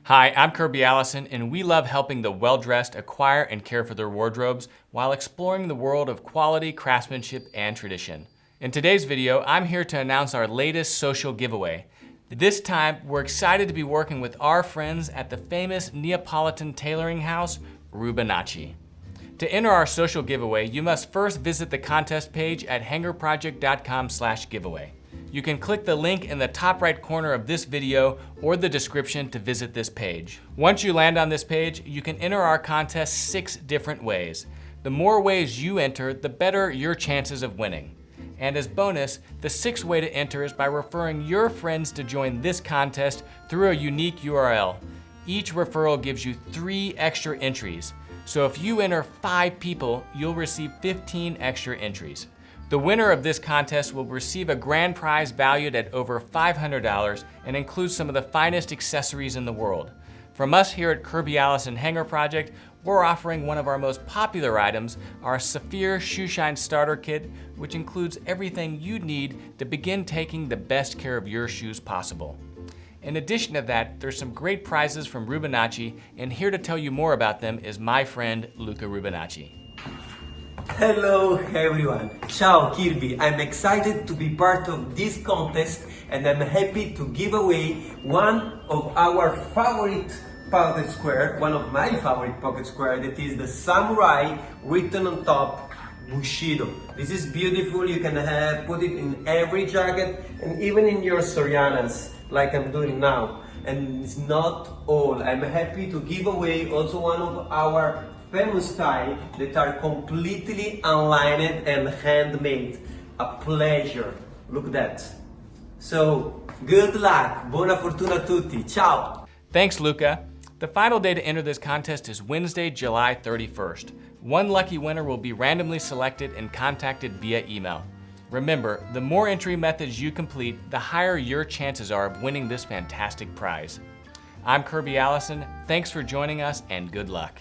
Hi, I'm Kirby Allison, and we love helping the well-dressed acquire and care for their wardrobes while exploring the world of quality, craftsmanship, and tradition. In today's video, I'm here to announce our latest social giveaway. This time, we're excited to be working with our friends at the famous Neapolitan tailoring house, Rubinacci. To enter our social giveaway, you must first visit the contest page at hangerproject.com/giveaway. You can click the link in the top right corner of this video or the description to visit this page. Once you land on this page, you can enter our contest 6 different ways. The more ways you enter, the better your chances of winning. And as bonus, the 6th way to enter is by referring your friends to join this contest through a unique URL. Each referral gives you 3 extra entries. So if you enter 5 people, you'll receive 15 extra entries. The winner of this contest will receive a grand prize valued at over $500 and includes some of the finest accessories in the world. From us here at Kirby Allison Hanger Project, we're offering one of our most popular items, our Saphir Shoe Shine Starter Kit, which includes everything you need to begin taking the best care of your shoes possible. In addition to that, there's some great prizes from Rubinacci, and here to tell you more about them is my friend Luca Rubinacci. Hello everyone, ciao Kirby, I'm excited to be part of this contest and I'm happy to give away one of our favorite pocket square, one of my favorite pocket square, that is the Samurai written on top, Bushido. This is beautiful, you can put it in every jacket and even in your Sorianas, like I'm doing now. And it's not all, I'm happy to give away also one of our famous tie that are completely unlined and handmade. A pleasure. Look at that. So, good luck. Buona fortuna a tutti. Ciao. Thanks, Luca. The final day to enter this contest is Wednesday, July 31st. One lucky winner will be randomly selected and contacted via email. Remember, the more entry methods you complete, the higher your chances are of winning this fantastic prize. I'm Kirby Allison. Thanks for joining us and good luck.